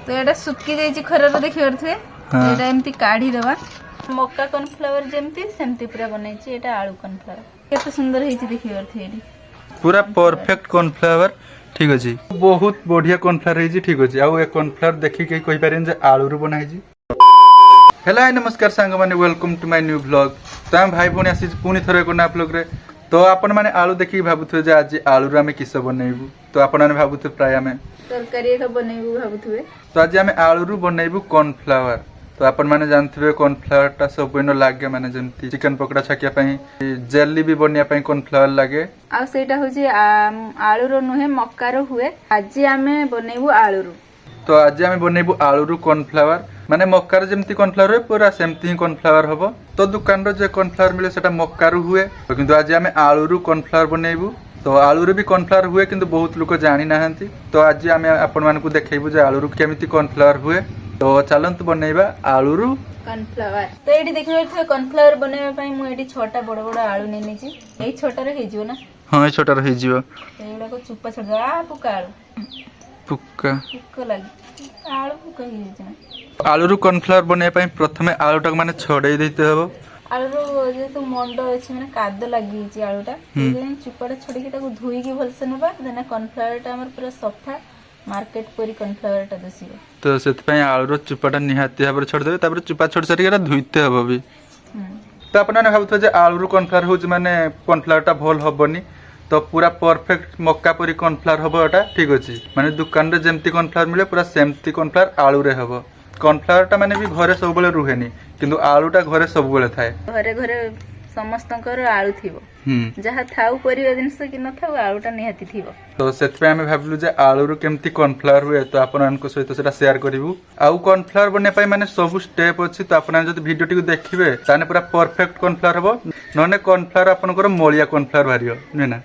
तो एटा सुक्की जाइछि खरा रे देखि परथे एटा एम्ति काढी देबा मक्का कॉर्नफ्लावर जेमति सेमति पूरा बनैछि एटा आलू कॉर्नफ्लावर केते सुंदर हेछि देखि परथे एडी पूरा परफेक्ट कॉर्नफ्लावर ठीक अछि बहुत बढ़िया कॉर्नफ्लावर हेछि ठीक अछि आ ए कॉर्नफ्लावर देखि के कहि पारेन जे आलू रो बनाइछि। हेलो हाय नमस्कार सांग माने welcome to my new vlog. तो हम भाई पुणी आसी पुणी थरे को ना व्लॉग रे तो आपण माने आलू देखि भाबुथु जे आज आलू रे हम किस बनैबु तो आपण माने भाबुथु प्राय हम तरकारी का बनैबु भाबुथुवे तो आज हम आलू रो बनैबु कॉर्नफ्लावर। तो आपण माने जानथिबे कॉर्नफ्लावर ता सब बनो लागे माने जेंति चिकन पकोड़ा छकिया पई जेली भी बनिया पई कॉर्नफ्लावर लागे आ सेटा होची आलू रो नुहे मक्का रो हुए आज हमें बनैबु आलू रो। तो आज हम बनैबु आलू रो कॉर्नफ्लावर माने मक्का रो जेमति कॉर्नफ्लावर है पूरा सेमति ही कॉर्नफ्लावर हबो। तो दुकान रो जे कॉर्नफ्लावर मिले सेटा मक्का रो हुए किंतु आज हम आलू रो कॉर्नफ्लावर बनैबु। तो आलू रे भी कॉर्नफ्लावर हुए किंतु बहुत लोग जानि नाहंती तो आज हम आपण मानकु को देखेबु जे आलू रो केमिति कॉर्नफ्लावर हुए। तो चलंतु बनैबा आलू रो कॉर्नफ्लावर। तो एडी देखिबे थे कॉर्नफ्लावर बनैबा पई मु एडी छोटा बड़ बड़ आलू नै नेछि एई छोटा रे हेजियो ना हां ए छोटा रे हेजियो एडा को चुप्पा छोड़ आ पुका आलू पुक्का लागी आलू पुका हेछि ना। आलू रो कॉर्नफ्लावर बनै पई प्रथमे आलू टक माने छोड़ै दैते हबो आलू रो जे तो मंड अछि माने काद लागि छि आलूटा जे चुप्पाटा छोड़ी के ताको धुई के भलसे नबा देना कॉर्नफ्लावर टा हमर पूरा सफा मार्केट परी कॉर्नफ्लावर टा दसिबो। तो सेत पई आलू रो चुप्पाटा निहाती हाबर छोड़ देबे तापर चुप्पा छोड़ सारी के धुइते हबो भी। तो आपण ने भाबथो जे आलू रो कॉर्नफ्लावर होज माने कॉर्नफ्लावर टा भल हबनी तो पूरा परफेक्ट मक्का परी कॉर्नफ्लावर हबो एटा ठीक अछि माने दुकान रे जेमति कॉर्नफ्लावर मिले पूरा सेमति कॉर्नफ्लावर आलू रे हबो। कॉर्नफ्लावर टा माने भी घरे सब बेले रुहेनी किंतु आलू टा घरे सब बेले थाए घरे घरे समस्तंकर आलू थिबो जहा थाउ परिवा जिंस कि न थाउ आलू टा निहाती थिबो। तो सेत पे हम भाबलु जे आलू रो केमति कॉर्नफ्लावर हुए तो आपण अनको सहित सेटा शेयर करिवु आउ कॉर्नफ्लावर बने पई माने सब स्टेप अछि तो आपण जदी वीडियो टी देखिबे ताने पूरा परफेक्ट कॉर्नफ्लावर हबो नने कॉर्नफ्लावर आपनकर मोलिया कॉर्नफ्लावर भारियो नेना।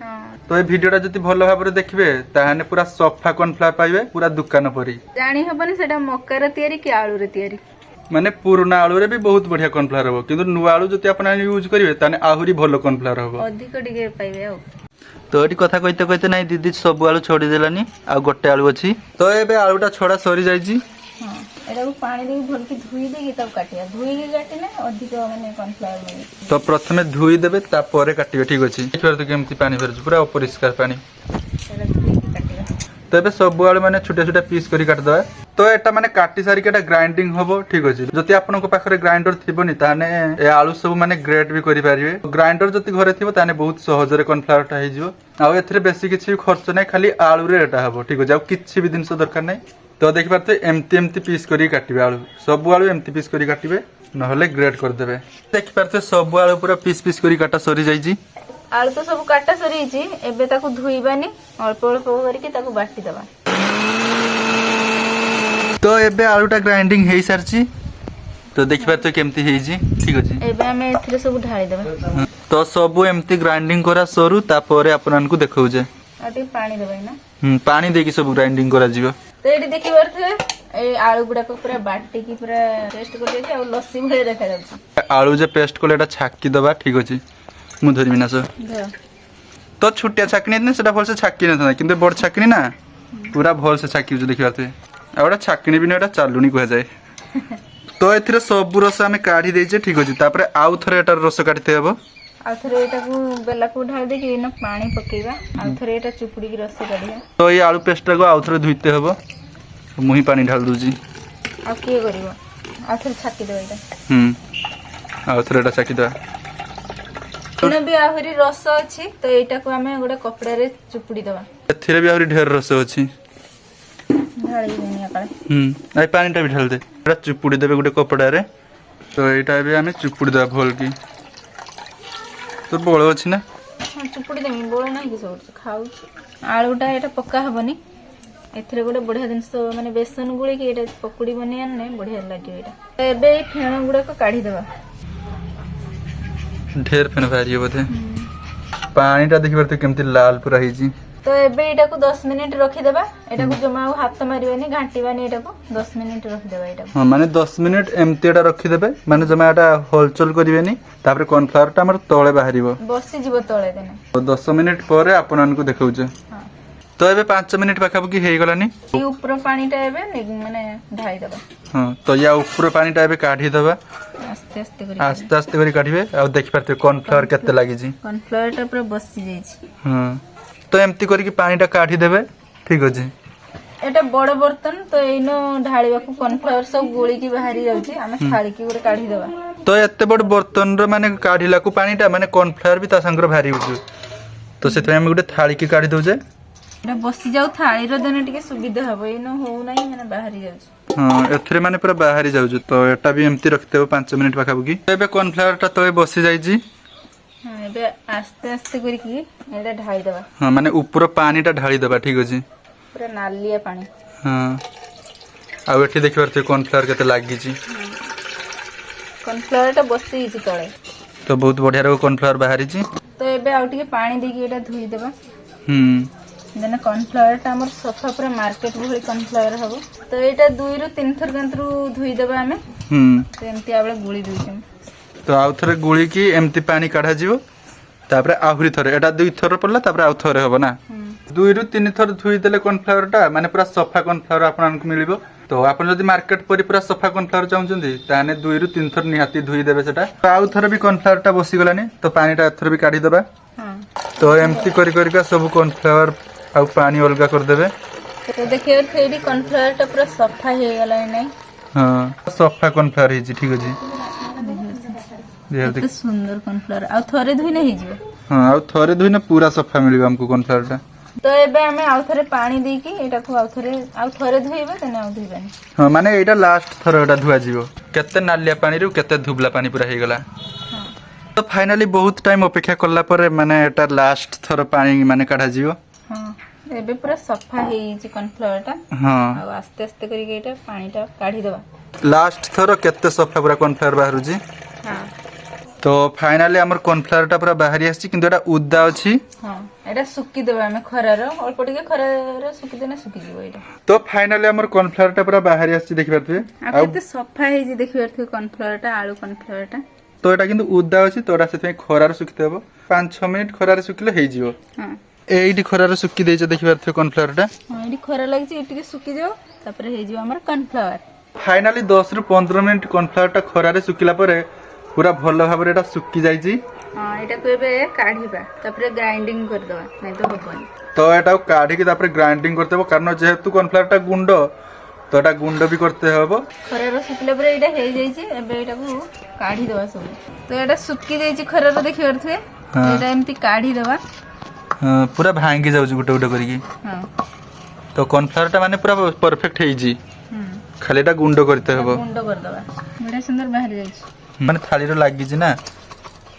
तो ए वीडियोटा जदी भलो भाबरे देखिबे ताहाने पूरा सफा कॉर्नफ्लावर पाइबे पूरा दुकान परी जानी हबनी सेटा मक्का रे तयारी कि आलू रे तयारी माने पुराना आलू रे भी बहुत बढ़िया कॉर्नफ्लावर हबो किंतु नुवा आलू जति आपण यूज करिवे ताने आहुरी भलो कॉर्नफ्लावर हबो अधिक डिगे पाइबे आ। तो एटी कथा कहिते कहिते नाही दीदी सब आलू छोड़ी देलानी आ गोटे आलू अछि तो एबे आलूटा छोड़ा सरी जाईजी। हां एटा को पानी दे भल की धुई दे की तब काटिया धुई के काटिने अधिक माने कॉर्नफ्लावर मिले तो प्रथमे धुई देबे ता परे काटिबे ठीक अछि फेर तो केमति पानी फेर पूरा अपरिष्कार पानी एटा धुई के काटिया। तो एबे सब आलू माने छोटे छोटे पीस करी काट दबा तो एटा माने काटी सारी केटा ग्राइंडिंग हबो ठीक अछि जति आपन को पाखरे ग्राइंडर थिबोनी ताने ए आलू सब माने ग्रेट भी करि पारिबे ग्राइंडर जति घरे थिबो ताने बहुत सहज रे कॉर्नफ्लावर टा हेजिवो आ एथरे बेसी किछि खर्च नै खाली आलू रे एटा हबो ठीक अछि आ किछि भी दिनस दरकार नै। तो देखि पारते एमती एमती पीस करी काटिबे आलू सब आलू एमती पीस करी काटिबे नहले ग्रेट कर देबे। देखि पारते सब आलू पूरा पीस पीस करी काटा सरी जाईजी आलू तो सब काटा सरी छि एबे ताको धुईबानी अल्प अल्प करके ताको बाटी दबा। तो एबे आलूटा ग्राइंडिंग हेई सारची तो देखि पारते केमती हेइजी ठीक अछि एबे हमें एथरे सब ढाली देबा तो सब एमती ग्राइंडिंग करा सरू तापरे आपन को देखौ जे आटे पानी देबा ना पानी देकी सब ग्राइंडिंग करा जीवो। तो एडी देखि परथे ए आलू गुडा को पूरा बाटी की पूरा पेस्ट कर देछि आ लस्सी भले देखा जाउछि आलू जे पेस्ट कोलेटा छाकी दबा ठीक अछि मु धरि मिनास तो छुटिया छाकनी ने सेटा भल से छाकी न था किंतु बड़ छाकनी ना पूरा भल से छाकी जो देखि पारते आउडा छाकनी बिना एटा चालुनी कह जाय। तो एथिरे सब रस हमें काढी देजे ठीक अछि तापरे आउ थरे एटा रस काटते हबो आ थरे एटा को बेला को ढाल दे कि न पानी पकेबा आ थरे एटा चुपुड़ी की रस काढिया। तो ये आलू पेस्ट को आउ थरे धुइते हबो मुही पानी ढाल दूजी आ के करिवो आ थरे छाकी देबा एटा आउ थरे एटा छाकी दे न भी आहुरी रस अछि तो एटा को हमें गोटे कपड़ा रे चुपुड़ी दबा एथिरे भी आहुरी ढेर रस अछि ढाली देनी आकाले आई पानी टा भी ढाल दे एटा चुपुड़ी देबे गोटे कपड़ा रे तो एटा भी हमें चुपुड़ी दबा भल की तो बोळ अछि ना हां चुपुड़ी देमी बोळ नाही कि सब खाउ आलूटा एटा पक्का हबनी एथरे गोटे बढ़िया जिनस माने बेसन गुळे कि एटा पकुड़ी बनी आने बढ़िया लागियो एटा एबे फेण गुडा को काढी देबा ढेर फेण भारियो बथे पानी टा देखि परते केमति लाल पूरा हिजी। तो एबे एटा को 10 मिनिट रखि देबा एटा को जमा हाथ मारिबानी घांटीबानी एटा को 10 मिनिट रखि देबा एटा हां माने 10 मिनिट एमती एटा रखि देबे माने जमा एटा होलचल करिवेनी तापर कॉर्नफ्लावर टा हमर तळे बाहरिबो बसी जीवो तळे देने तो 10 मिनिट परे आपन को देखौ जे तो एबे 5 मिनिट पाखापाखि ହେଇଗଲାନି ये ऊपर पानीटा एबे माने ढाई दबा हाँ तो या ऊपर पानीटा एबे काढ़ी दबा आस्ते आस्ते करी काढ़िबे आ देखि पारते कॉर्नफ्लावर केते लागि जी कॉर्नफ्लावर टा पूरा बसी जाई छी हाँ तो एमती करी कि पानीटा काढ़ी देबे ठीक अछि एटा बड़ बर्तन तो एनो ढाळीबा को कॉर्नफ्लावर सब गोली की बाहरी जाउची हमें थाली की गोटे काढी देबा तो एते बड़ बर्तन रो माने काढ़िला को पानीटा माने कॉर्नफ्लावर भी ता संगर भारी होछु तो सेते हम गोटे थाली की काढ़ी दउजे एटा बसी जाउ थाली रो देने टिके सुविधा हबो एनो हो नाही माने बाहरी जाउची हाँ एथरे माने पूरा बाहरी जाउछु तो एटा भी एमती रखते हो 5 मिनिट पाखापाखि एबे कॉर्नफ्लावर टा तो बसी जाई जी हां एबे आस्ते करी की एटा ढाई देबा हाँ माने ऊपर पानीटा ढाली देबा ठीक अछि पूरा नालिया पानी हाँ आ एठी देखि परते कॉर्नफ्लावर केते लागि जी कॉर्नफ्लावर टा बसी छी तळे तो बहुत बढ़िया रो कॉर्नफ्लावर बाहरी जी तो एबे आउ टिके पानी देकी एटा धुई देबा देना कॉर्नफ्लावर टा हमर सफा पूरा मार्केट भली कॉर्नफ्लावर हबो तो एटा 2 रु 3 थर गंतरु धुई देबा हमें तो एमती आबळे गुळी देउछम तो आउ थरे गुळी की एमती पानी काढा जिवो तापरे आहुरी थरे एटा 2 थर पड़ला तापरे आउ थरे हबो ना 2 रु 3 थर धुई देले कॉर्नफ्लावर टा माने पूरा सफा कॉर्नफ्लावर आपनन को मिलिबो तो आपन जदि मार्केट परि पूरा सफा कॉर्नफ्लावर चाहुचंदी ताने 2 रु 3 थर निहाती धुई देबे सेटा आउ थरे भी कॉर्नफ्लावर टा बसी गलानी तो पानी टा थरे भी काढी देबा हां तो एमती करी करी का सब कॉर्नफ्लावर आउ पानी अलगा कर देबे तो देखिए थेडी कॉर्नफ्लावर टा पूरा सफा हे गला नै हां सफा कॉर्नफ्लावर हिजी ठीक अछि कितना सुंदर कॉर्नफ्लावर आ थरे धुई नहीं जिवो हां आउ थरे धुई ना पूरा सफा मिलिबो हमको कॉर्नफ्लावर टा तो एबे हमें आउ थरे पानी दे की एटा को आउ थरे धुइबे तने आउ धुइबानी हां माने एटा लास्ट थर एटा धुआ जिवो केते नालिया पानी रु केते धुबला पानी पूरा हे गला हां तो फाइनली बहुत टाइम अपेक्षा करला पर माने एटा लास्ट थर पानी माने काढा जिवो हां एबे पूरा सफा हे छी कॉर्नफ्लावर टा हां आ आस्ते करी के एटा पानी टा काढी देबा लास्ट थर केते सफा पूरा कॉर्नफ्लावर बाहरु जी हां तो फाइनली हमर कॉर्नफ्लावर टा पूरा बाहरी आछि किंतु एटा उद्दा अछि हां एटा सुक्की देबा हमें खरारो अल्प टिके खरारो सुक्की देना सुक्की जीवो एटा तो फाइनली हमर कॉर्नफ्लावर टा पूरा बाहरी आछि देखि पारथि आ केते सफा हे जी देखि पारथि कॉर्नफ्लावर टा आलू कॉर्नफ्लावर टा तो एटा किंतु उद्दा अछि तोरा सेते खरारो सुखते हबो 5-6 मिनिट खरारो सुखले हे जिवो हां एइडी खरारो सुक्की देइछ देखि पारथि कॉर्नफ्लावर टा हां एडी खरा लागि छी एटिके सुक्की जाओ तापर हे जिवो हमर कॉर्नफ्लावर फाइनली 10 रु 15 मिनिट कॉर्नफ्लावर टा खरारे सुकिला परे पूरा भल भाबरे एटा सुक्की जाई छी हां एटा को एबे काढीबा तापर ग्राइंडिंग कर दवा नै तो होबनी तो एटा काढी के तापर ग्राइंडिंग करते हो कारण जेहेतु कॉर्नफ्लावर टा गुंड तो एटा गुंड भी करते हबो खरारो सुकिला परे एटा हे जाई छी एबे एटा को काढी दवा सब तो एटा सुक्की जाई छी खरारो देखि परथे एटा एम्ति काढी दवा पूरा भांगी जाउ छी गुटे गुटे करी की हां तो कॉर्नफ्लावर टा माने पूरा परफेक्ट हे जी खाली एटा गुंड करते हबो गुंड कर दवा बड़ा सुंदर बाहर जाई छी माने थाली रो लागि छी ना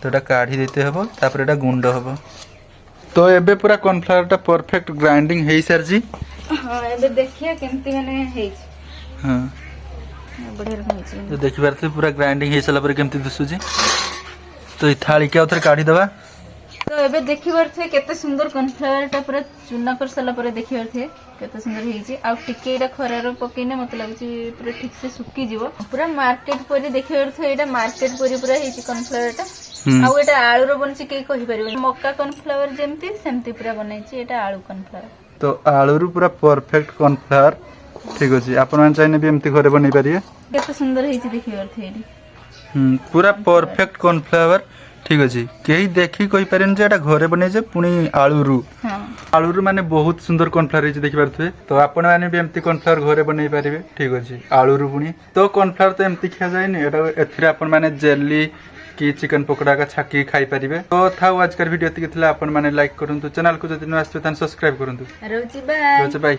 तो एटा काढी देते हबो तापर एटा गुंड हबो तो एबे पूरा कॉर्नफ्लावर टा परफेक्ट ग्राइंडिंग हेई सर जी हां एबे देखिए केमती माने हेई छी हां बढ़िया रही छी तो देखि परथे पूरा ग्राइंडिंग हेई सला पर केमती दिसु जी तो ई थाली के उधर काढी दबा तो एबे देखि परथे केते सुंदर कॉर्नफ्लावर टा पूरा चूना कर सला पर देखि परथे केते सुंदर हेई छी आ टिके एटा खरारो पकेने मत लागै छी पूरा ठीक से सुक्की जीवो पूरा मार्केट परी देखि परथे एटा मार्केट परी पूरा हेई छी कॉर्नफ्लावर टा आ एटा आलू रो बनछि के कहि परिबे मक्का कॉर्नफ्लावर जेमती सेमती पूरा बनाई छी एटा आलू कॉर्नफ्लावर तो आलू रु पूरा परफेक्ट कॉर्नफ्लावर ठीक अछि आपण मान चाइने भी एमती घरे बनै परिए केते सुंदर हेई छी देखि परथे एडी पूरा परफेक्ट कॉर्नफ्लावर ठीक अछि केही देखि कहि पारेन जे एटा घरे बनै जे पुनी आलू रु हां आलू रु माने बहुत सुंदर कॉर्नफ्लावर हेई देखि परथे तो आपण माने भी एमती कॉर्नफ्लावर घरे बनै परिबे ठीक अछि आलू रु पुनी तो कॉर्नफ्लावर तो एमती खिया जाय नै एटा एथिरे आपण माने जेली की चिकन पकोड़ा का छाकी खाई परिबे तो थाउ आज कर वीडियो एतिक थिला आपण माने लाइक करंतु चैनल को जति न आसु तन सब्सक्राइब करंतु रोची बाय बाय